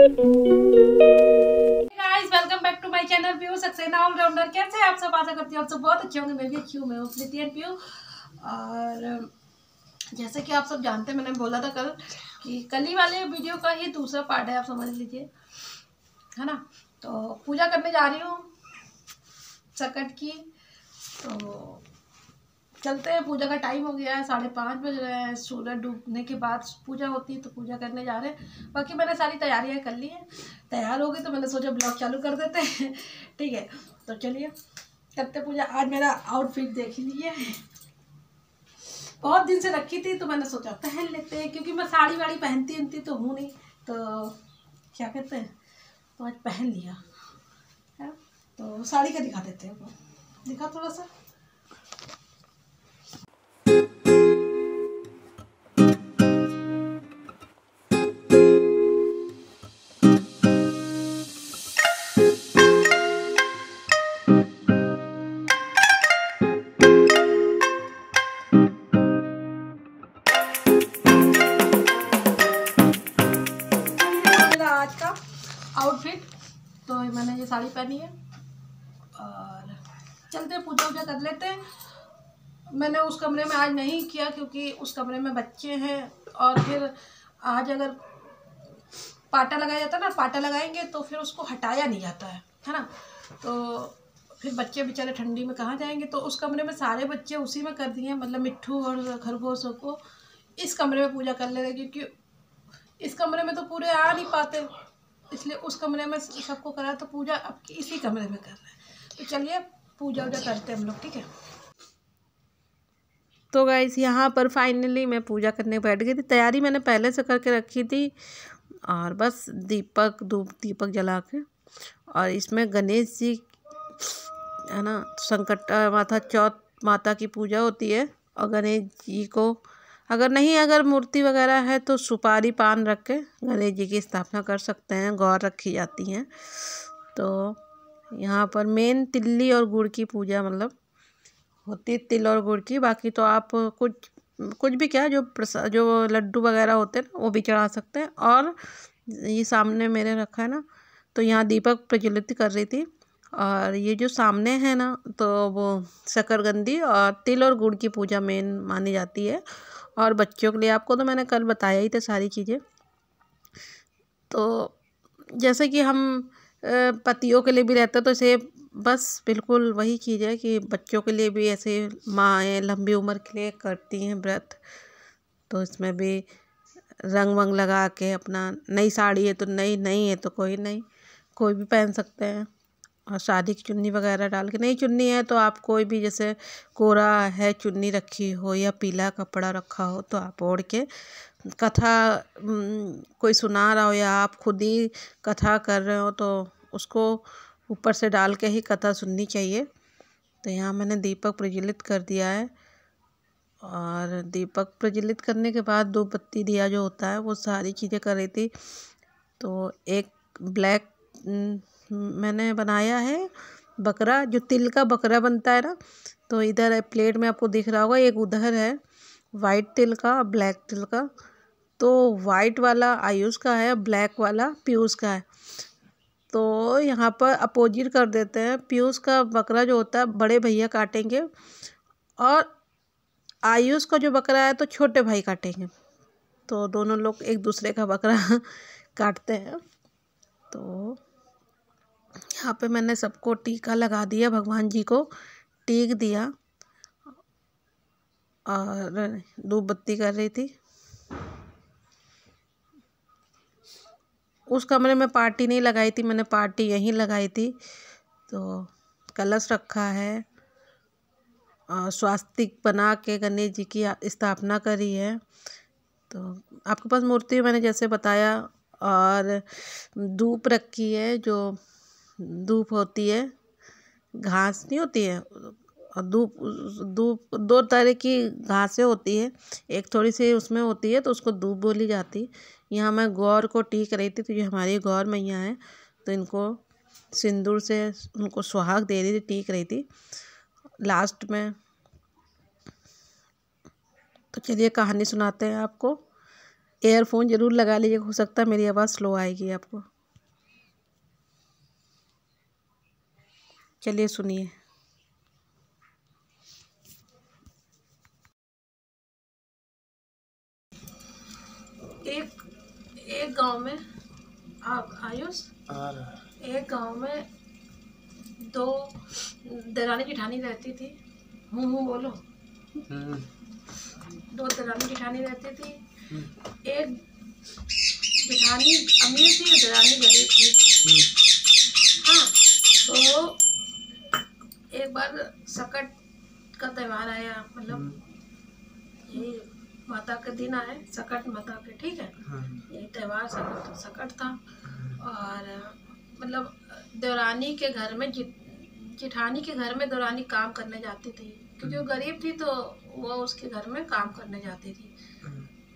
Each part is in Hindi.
Guys welcome back to my channel Piyu Saxena allrounder. कैसे आप सब? आशा करती हूँ आप सब बहुत अच्छे होंगे। मैं भी अच्छी हूँ। मैं हूँ प्रीति एंड पीयू। और जैसे कि आप सब जानते हैं, मैंने बोला था कल कि कल ही वाले वीडियो का ही दूसरा पार्ट है, आप समझ लीजिए, है ना। तो पूजा करने जा रही हूँ सकट की। तो चलते हैं, पूजा का टाइम हो गया है, 5:30 बज रहे हैं। सूरज डूबने के बाद पूजा होती है, तो पूजा करने जा रहे हैं। बाकी मैंने सारी तैयारियां कर ली हैं। तैयार हो गई तो मैंने सोचा ब्लॉग चालू कर देते हैं। ठीक है, तो चलिए करते पूजा। आज मेरा आउटफिट देख लीजिए, बहुत दिन से रखी थी तो मैंने सोचा पहन लेते हैं, क्योंकि मैं साड़ी वाड़ी पहनती तो हूँ नहीं, तो क्या कहते हैं, तो आज पहन लिया है। तो साड़ी का दिखा देते हैं, दिखा थोड़ा सा। आज का आउटफिट तो मैंने ये साड़ी पहनी है और चलते हैं पूजा वूजा कर लेते हैं। मैंने उस कमरे में आज नहीं किया क्योंकि उस कमरे में बच्चे हैं, और फिर आज अगर पाटा लगाया जाता ना, पाटा लगाएंगे तो फिर उसको हटाया नहीं जाता है ना। तो फिर बच्चे बेचारे ठंडी में कहाँ जाएंगे, तो उस कमरे में सारे बच्चे उसी में कर दिए, मतलब मिट्ठू और खरगोशों को इस कमरे में पूजा कर ले रहे, क्योंकि इस कमरे में तो पूरे आ नहीं पाते, इसलिए उस कमरे में सबको करा। तो पूजा अब इसी कमरे में कर रहे हैं। तो चलिए पूजा वूजा करते हैं हम लोग, ठीक है। तो गाइस यहाँ पर फाइनली मैं पूजा करने बैठ गई थी। तैयारी मैंने पहले से करके रखी थी, और बस दीपक जला के, और इसमें गणेश जी है ना, संकट माता चौथ माता की पूजा होती है। और गणेश जी को अगर मूर्ति वगैरह है तो सुपारी पान रख के गणेश जी की स्थापना कर सकते हैं। गौर रखी जाती हैं। तो यहाँ पर मेन तिल्ली और गुड़ की पूजा मतलब होती है, तिल और गुड़ की। बाकी तो आप कुछ भी क्या, जो लड्डू वगैरह होते हैं ना, वो भी चढ़ा सकते हैं। और ये सामने मेरे रखा है ना, तो यहाँ दीपक प्रज्वलित कर रही थी। और ये जो सामने है ना, तो वो शकरकंदी और तिल और गुड़ की पूजा मेन मानी जाती है। और बच्चों के लिए आपको तो मैंने कल बताया ही था सारी चीज़ें। तो जैसे कि हम पतियों के लिए भी रहता है, तो इसे बस बिल्कुल वही चीज़ है कि बच्चों के लिए भी ऐसे माएँ लंबी उम्र के लिए करती हैं व्रत। तो इसमें भी रंग वंग लगा के अपना, नई साड़ी है तो नहीं है तो कोई भी पहन सकते हैं। और शादी की चुन्नी वगैरह डाल के, नई चुन्नी है तो आप कोई भी, जैसे कोरा है चुन्नी रखी हो या पीला कपड़ा रखा हो, तो आप ओढ़ के कथा कोई सुना रहा हो या आप खुद ही कथा कर रहे हो, तो उसको ऊपर से डाल के ही कथा सुननी चाहिए। तो यहाँ मैंने दीपक प्रज्वलित कर दिया है। और दीपक प्रज्वलित करने के बाद 2 बत्ती दिया जो होता है, वो सारी चीज़ें कर रही थी। तो एक ब्लैक मैंने बनाया है बकरा, जो तिल का बकरा बनता है ना, तो इधर प्लेट में आपको दिख रहा होगा, एक उधर है वाइट तिल का, ब्लैक तिल का। तो वाइट वाला आयुष का है, ब्लैक वाला पीयूष का है। तो यहाँ पर अपोजिट कर देते हैं। पीयूष का बकरा जो होता है बड़े भैया काटेंगे, और आयुष का जो बकरा है तो छोटे भाई काटेंगे। तो दोनों लोग एक दूसरे का बकरा काटते हैं। तो यहाँ पे मैंने सबको टीका लगा दिया, भगवान जी को टीक दिया, और धूप बत्ती कर रही थी। उस कमरे में पार्टी नहीं लगाई थी, मैंने पार्टी यहीं लगाई थी। तो कलश रखा है, स्वास्तिक बना के गणेश जी की स्थापना करी है। तो आपके पास मूर्ति मैंने जैसे बताया, और धूप रखी है, जो धूप होती है, घास नहीं होती है, और धूप धूप 2 तरह की घासें होती है, एक थोड़ी सी उसमें होती है तो उसको धूप बोली जाती। यहाँ मैं गौर को टीक रही थी, तो ये हमारी गौर मैया है, तो इनको सिंदूर से उनको सुहाग दे रही थी, टीक रही थी लास्ट में। तो चलिए कहानी सुनाते हैं आपको। एयरफोन ज़रूर लगा लीजिए, हो सकता है मेरी आवाज़ स्लो आएगी आपको। चलिए सुनिए। एक गांव में आप आयुष एक गांव में दो दरानी जेठानी रहती थी। बोलो। दो दरानी जेठानी रहती थी। एक जेठानी अमीर थी, दरानी गरीब थी। हाँ, तो एक बार सकट का त्योहार आया, मतलब यही माता के दिन आए, सकट माता के, ठीक है। यही त्योहार सकट था। और मतलब देवरानी के घर में जेठानी के घर में देवरानी काम करने जाती थी, क्योंकि वो गरीब थी तो वो उसके घर में काम करने जाती थी।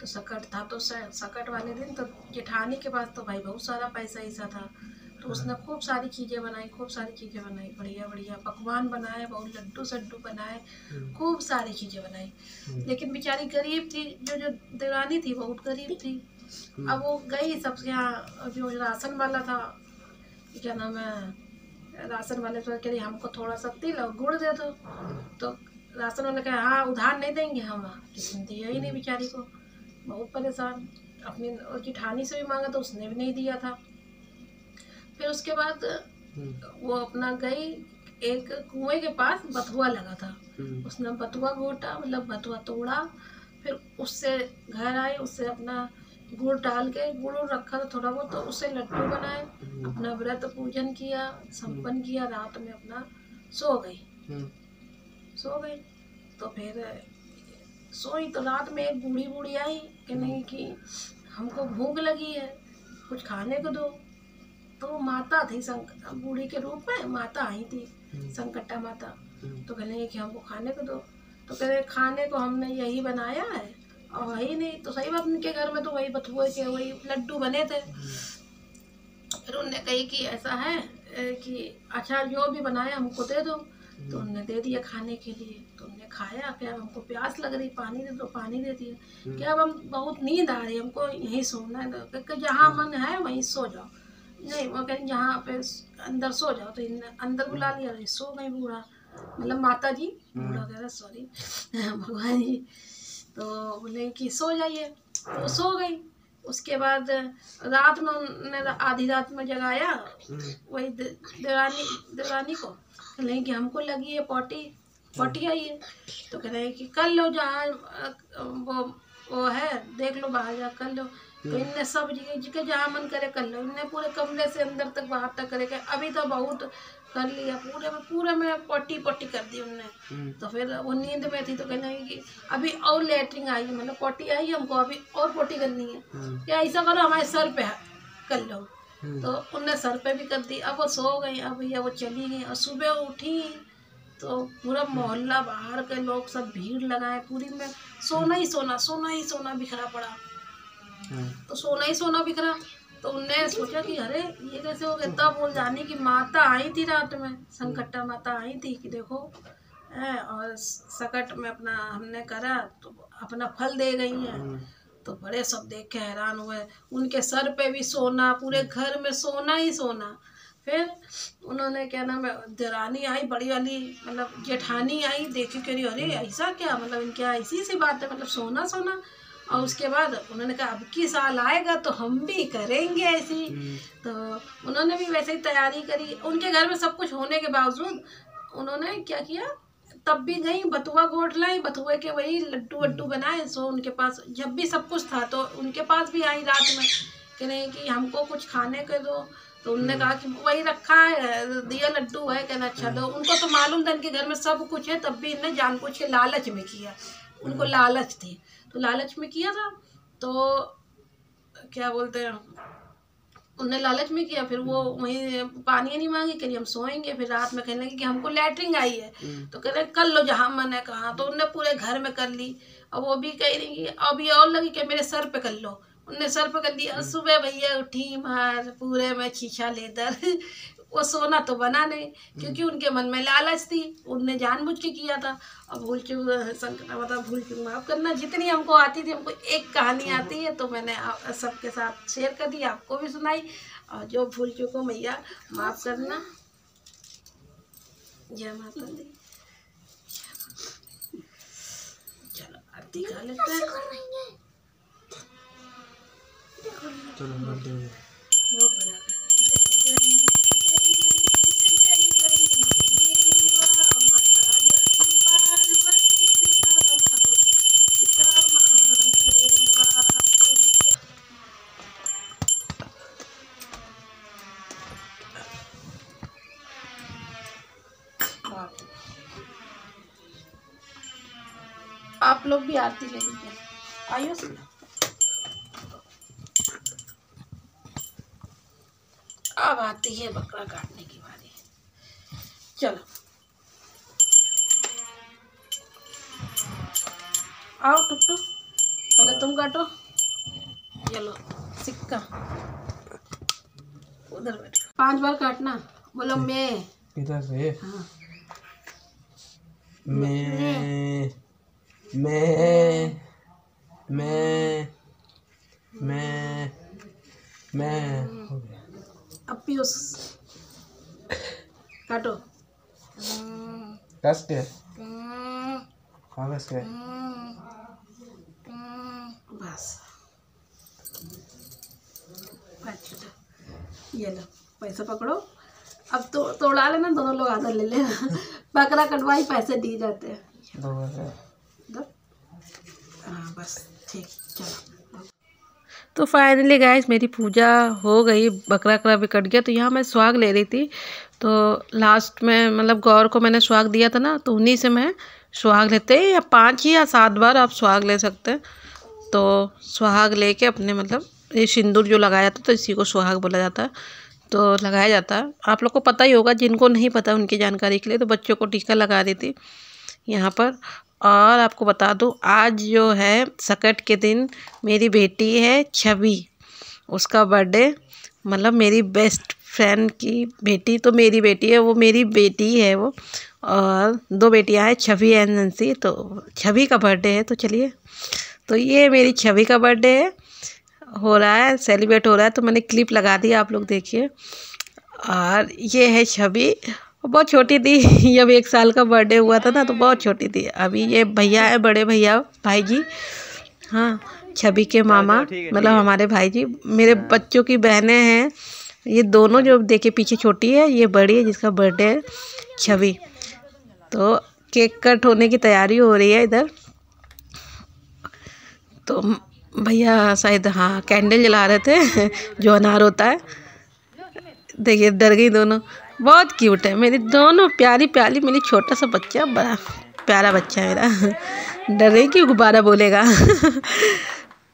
तो सकट था, तो सकट वाले दिन तो जेठानी के पास तो भाई बहुत सारा पैसा ऐसा था, तो उसने खूब सारी चीज़ें बनाई, बढ़िया बढ़िया पकवान बनाए, बहुत लड्डू सड्डू बनाए, खूब सारी चीज़ें बनाई। लेकिन बेचारी गरीब थी, जो देवरानी थी बहुत गरीब थी। अब वो गई सबके यहाँ, जो राशन वाला था, क्या नाम है, राशन वाले तो कह रही हमको थोड़ा सा तिल और गुड़ दे दो। तो राशन वाले कहे हाँ उधार नहीं देंगे हम, किसी ने दिया ही नहीं बेचारी को, बहुत परेशान। अपनी जेठानी से भी मांगा तो उसने भी नहीं दिया था। फिर उसके बाद वो अपना गई, एक कुएं के पास बथुआ लगा था, उसने बथुआ घोटा, मतलब बथुआ तोड़ा, फिर उससे घर आई, उससे अपना गुड़ डाल के, गुड़ रखा था थोड़ा बहुत, तो उससे लड्डू बनाए, अपना व्रत पूजन किया, संपन्न किया, रात में अपना सो गई। तो फिर सोई तो रात में एक बूढ़ी आई कि नहीं कि हमको भूख लगी है, कुछ खाने को दो। तो माता थी, बूढ़ी के रूप में माता आई थी, संकटा माता। तो कहने कि हमको खाने को दो। तो कह रहे खाने को हमने यही बनाया है, और वही नहीं तो सही बात, उनके घर में तो वही बथुए के वही लड्डू बने थे। फिर उनने कही कि ऐसा है कि अच्छा जो भी बनाया हमको दे दो। तो उन्होंने दे दिया खाने के लिए। तो उन्होंने खाया, क्या हमको प्यास लग रही, पानी दे दो, पानी दे दिया। क्या अब हम बहुत नींद आ रही है, हमको यहीं सोना है, जहाँ मन है वहीं सो जाओ। नहीं, वो कहें यहाँ पे अंदर सो जाओ, तो इन्हें अंदर बुला लिया, सो गई बूढ़ा, मतलब माता जी, बूढ़ा कह रहा सॉरी भगवान जी। तो बोले कि सो जाइए, तो सो गई। उसके बाद रात में उन्होंने आधी रात में जगाया वही देवरानी को, कह रहे कि हमको लगी है पॉटी आई है। तो कह रहे कि कर लो, जहाँ वो है देख लो, बाहर जा कर लो। तो इनने सब जगह जहाँ मन करे कर लो, इनने पूरे कमरे से अंदर तक बाहर तक करे, अभी तो बहुत कर लिया, पूरे में पॉटी कर दी उनने। तो फिर वो नींद में थी, तो कहने कि अभी और लेटरिंग आई, मतलब पॉटी आई, हमको अभी और पॉटी करनी है, क्या ऐसा करो हमारे सर पे कर लो। तो उनने सर पे भी कर दी। अब वो सो गई, अब भैया वो चली गई। और सुबह उठी तो पूरा मोहल्ला, बाहर के लोग सब भीड़ लगाए, पूरी में सोना ही सोना बिखरा पड़ा। तो सोना बिखरा। तो उनने सोचा कि अरे ये कैसे हो गया। तब वो जानी कि माता आई थी रात में, संकटा माता आई थी कि देखो है, और सकट में अपना हमने करा तो अपना फल दे गई है। तो बड़े सब देख के हैरान हुए, उनके सर पे भी सोना, पूरे घर में सोना ही सोना। फिर उन्होंने क्या नाम है, देरानी आई बड़ी वाली, मतलब जेठानी आई, देखी कह रही अरे ऐसा क्या, मतलब इनके ऐसी सी बात है, मतलब सोना। और उसके बाद उन्होंने कहा अब की साल आएगा तो हम भी करेंगे ऐसी। तो उन्होंने भी वैसे ही तैयारी करी। उनके घर में सब कुछ होने के बावजूद उन्होंने क्या किया, तब भी गई बथुआ घोट लाई, बथुए के वही लड्डू वड्डू बनाए। सो उनके पास जब भी सब कुछ था तो उनके पास भी आई रात में, कह रहे कि हमको कुछ खाने के दो। तो उनने कहा कि वही रखा है, दिया लड्डू है, कहना अच्छा दो। उनको तो मालूम था इनके घर में सब कुछ है, तब भी इन्हें जानबूझ के लालच में किया, उनको लालच थी तो लालच में किया था। तो क्या बोलते हैं, उनने लालच में किया। फिर वो वहीं पानी नहीं मांगी, कह रही हम सोएंगे। फिर रात में कहने लगी कि हमको लैटरिन आई है। तो कह रहे कर लो जहाँ मन है कहा। तो उनने पूरे घर में कर ली। और वो भी कह रही कि अभी और लगी कि मेरे सर पे कर लो, उनने सर पे कर लिया। सुबह भैया उठी मार पूरे में छीछा लेकर वो सोना तो बना नहीं, क्योंकि उनके मन में लालच थी, उनने जानबूझ के किया था। और भूल चूक संकट मतलब भूल चूक माफ़ करना। जितनी हमको आती थी, हमको एक कहानी आती है तो मैंने सबके साथ शेयर कर दी, आपको भी सुनाई। और जो भूल चूक हो मैया माफ़ करना। जय माता दी। चलो आरती कर लेते हैं। चलो मत दो। आप लोग भी आरती ले लीजिए। आइयो से अब आती है बकरा काटने की बारी। चलो आओ टुट्टू, पहले तुम काटो। चलो सिक्का उधर बैठ, 5 बार काटना। बोलो मैं। इधर से। हाँ। मैं हो गया। अब पीयूष काटो। कस के कागज के बस ये लो पैसा पकड़ो। अब तो तोड़ा लेना, दोनों लोग आधा ले लेना। बकरा कटवाई पैसे दिए जाते हैं। दो। हाँ बस ठीक। चलो तो फाइनली गाइस मेरी पूजा हो गई, बकरा भी कट गया। तो यहाँ मैं सुहाग ले रही थी, तो लास्ट में मतलब गौर को मैंने सुहाग दिया था ना, तो उन्हीं से मैं सुहाग लेते हैं, या 5 या 7 बार आप सुहाग ले सकते हैं। तो सुहाग लेके अपने मतलब ये सिंदूर जो लगाया जाता है तो इसी को सुहाग बोला जाता है, तो लगाया जाता है। आप लोग को पता ही होगा, जिनको नहीं पता उनकी जानकारी के लिए। तो बच्चों को टीका लगा रही थी यहाँ पर। और आपको बता दूँ आज जो है सकट के दिन मेरी बेटी है छवि, उसका बर्थडे। मतलब मेरी बेस्ट फ्रेंड की बेटी तो मेरी बेटी है, वो मेरी बेटी है वो। और 2 बेटियां हैं, छवि एंड नंसी। तो छवि का बर्थडे है। तो चलिए, तो ये मेरी छवि का बर्थडे है, हो रहा है, सेलिब्रेट हो रहा है। तो मैंने क्लिप लगा दी, आप लोग देखिए। और ये है छवि, बहुत छोटी थी जब 1 साल का बर्थडे हुआ था ना, तो बहुत छोटी थी। अभी ये भैया है, बड़े भैया भाई जी, हाँ छवि के मामा, मतलब हमारे भाई जी। मेरे बच्चों की बहनें हैं ये दोनों, जो देखिए पीछे छोटी है, ये बड़ी है जिसका बर्थडे है छवि। तो केक कट होने की तैयारी हो रही है इधर। तो भैया शायद हाँ कैंडल जला रहे थे जो अनार होता है। देखिए डर गई दोनों, बहुत क्यूट है मेरी दोनों, प्यारी प्यारी। मेरी छोटा सा बच्चा, बड़ा प्यारा बच्चा है मेरा। डर रही कि गुब्बारा बोलेगा।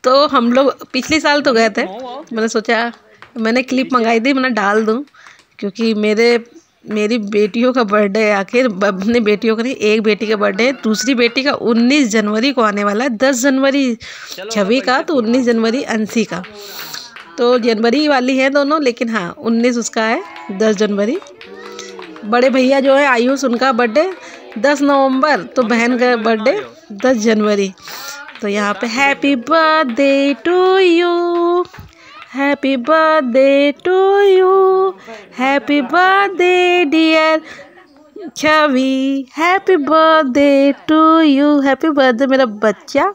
तो हम लोग पिछले साल तो गए थे, मैंने सोचा मैंने क्लिप मंगाई थी, मैंने डाल दूँ, क्योंकि मेरी बेटियों का बर्थडे, आखिर अपनी बेटियों का नहीं, एक बेटी का बर्थडे है, दूसरी बेटी का 19 जनवरी को आने वाला है। 10 जनवरी छवि का, तो 19 जनवरी अंशी का। तो जनवरी वाली है दोनों, लेकिन हाँ 19 उसका है, 10 जनवरी। बड़े भैया जो है आयुष, उनका बर्थडे 10 नवंबर, तो बहन का बर्थडे 10 जनवरी। तो यहाँ पे happy birthday to you, happy birthday to you, happy birthday dear Chhavi, happy birthday to you. Happy birthday मेरा बच्चा,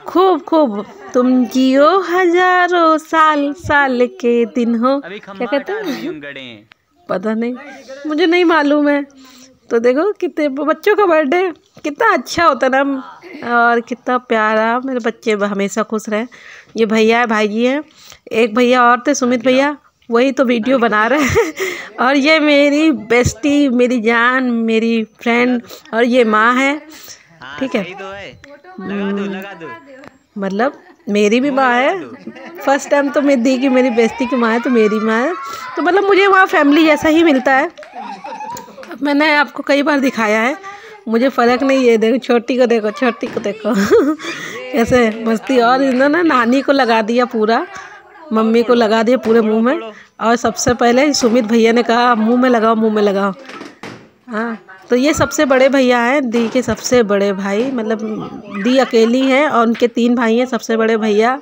खूब खूब तुम जियो हजारों साल, साल के दिन हो। क्या कहते हैं पता नहीं, मुझे नहीं मालूम है। तो देखो कितने बच्चों का बर्थडे कितना अच्छा होता है ना, और कितना प्यारा। मेरे बच्चे हमेशा खुश रहे। ये भैया है, भाई जी हैं, एक भैया और थे सुमित भैया, वही तो वीडियो बना रहे हैं। और ये मेरी बेस्टी, मेरी जान, मेरी फ्रेंड, और ये माँ है, ठीक है। मतलब मेरी भी माँ है। फर्स्ट टाइम तो मैं दी कि मेरी बेस्टी की माँ है, तो मेरी माँ है। तो मतलब मुझे वहाँ फैमिली जैसा ही मिलता है। मैंने आपको कई बार दिखाया है, मुझे फ़र्क नहीं है। देखो छोटी को देखो, छोटी को देखो ऐसे मस्ती। और इन्होंने नानी को लगा दिया पूरा, मम्मी को लगा दिया पूरे मुंह में। और सबसे पहले सुमित भैया ने कहा मुंह में लगाओ, मुंह में लगाओ। हाँ, तो ये सबसे बड़े भैया हैं, दी के सबसे बड़े भाई। मतलब दी अकेली है और उनके 3 भाई हैं। सबसे बड़े भैया,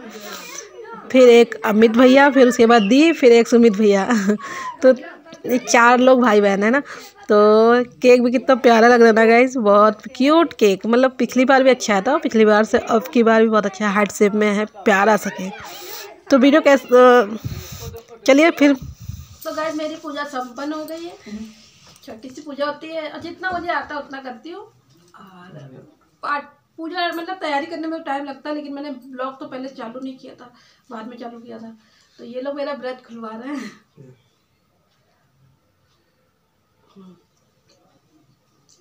फिर एक अमित भैया, फिर उसके बाद दी, फिर एक सुमित भैया। तो ये 4 लोग भाई बहन है ना। तो केक भी कितना प्यारा लग रहा था गाइस, बहुत क्यूट केक। मतलब पिछली बार भी अच्छा था, पिछली बार से अब की बार भी बहुत अच्छा है, हार्ट शेप में है, प्यारा सा केक। तो वीडियो चलिए फिर। तो गाइस मेरी पूजा संपन्न हो गई है। छोटी सी पूजा होती है और जितना मुझे आता है उतना करती हूँ। और पूजा मतलब तैयारी करने में टाइम लगता है, लेकिन मैंने ब्लॉग तो पहले चालू नहीं किया था, बाद में चालू किया था। तो ये लोग मेरा व्रत खुलवा रहे हैं।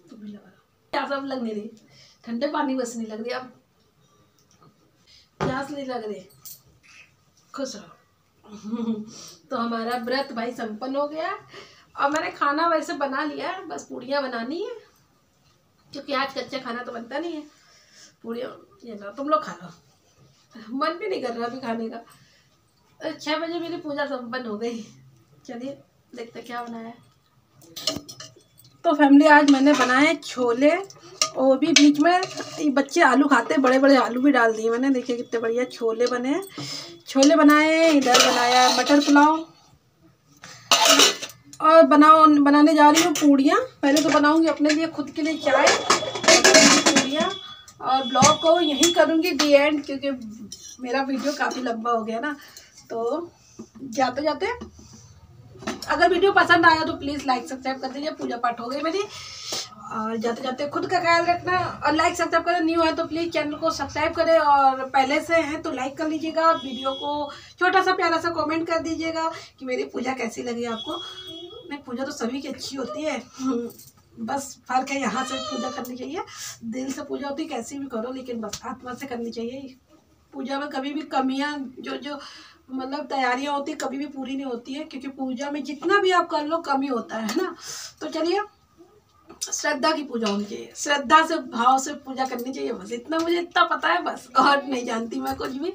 तो भी लगा सब लग नहीं रही, ठंडे पानी बस नहीं लग रही, अब प्यास नहीं लग रही। खुश रहो। तो हमारा व्रत भाई संपन्न हो गया और मैंने खाना वैसे बना लिया है, बस पूड़ियाँ बनानी है, क्योंकि आज कच्चा खाना तो बनता नहीं है। पूड़ियाँ ये लो, तुम लोग खा लो, मन भी नहीं कर रहा अभी खाने का। 6 बजे मेरी पूजा संपन्न हो गई। चलिए देखते क्या बनाया है। तो फैमिली आज मैंने बनाए छोले, और भी बीच में बच्चे आलू खाते हैं, बड़े बड़े आलू भी डाल दिए मैंने। देखिए कितने बढ़िया छोले बने। छोले बनाए, इधर बनाया मटर पुलाव, और बनाने जा रही हूँ पूड़ियाँ। पहले तो बनाऊँगी अपने लिए खुद के लिए चाय, पूड़ियाँ। और ब्लॉग को यहीं करूँगी दी एंड, क्योंकि मेरा वीडियो काफ़ी लंबा हो गया ना। तो जाते जाते अगर वीडियो पसंद आया तो प्लीज़ लाइक सब्सक्राइब कर दीजिए। पूजा पाठ हो गई मेरी। और जाते जाते खुद का ख्याल रखना, और लाइक सब्सक्राइब करें। न्यू है तो प्लीज़ चैनल को सब्सक्राइब करें, और पहले से हैं तो लाइक कर लीजिएगा। वीडियो को छोटा सा प्यारा सा कमेंट कर दीजिएगा कि मेरी पूजा कैसी लगी आपको। नहीं, पूजा तो सभी की अच्छी होती है, बस फर्क है यहाँ से पूजा करनी चाहिए, दिल से पूजा होती है, कैसी भी करो, लेकिन बस आत्मा से करनी चाहिए। पूजा में कभी भी कमियाँ जो मतलब तैयारियाँ होती कभी भी पूरी नहीं होती है, क्योंकि पूजा में जितना भी आप कर लो कमी होता है ना। तो चलिए, श्रद्धा की पूजा होनी चाहिए, श्रद्धा से भाव से पूजा करनी चाहिए, बस इतना मुझे इतना पता है, बस और नहीं जानती मैं कुछ भी।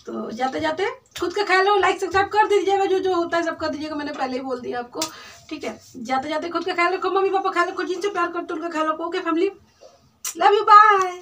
तो जाते जाते खुद का ख्याल रखो, लाइक सब्सक्राइब कर दीजिएगा, जो होता है सब कर दीजिएगा, मैंने पहले ही बोल दिया आपको, ठीक है। जाते जाते खुद का ख्याल रखो, मम्मी पापा ख्याल रखो, जिनसे प्यार करते उनका ख्याल रखो। Okay family, love you, bye.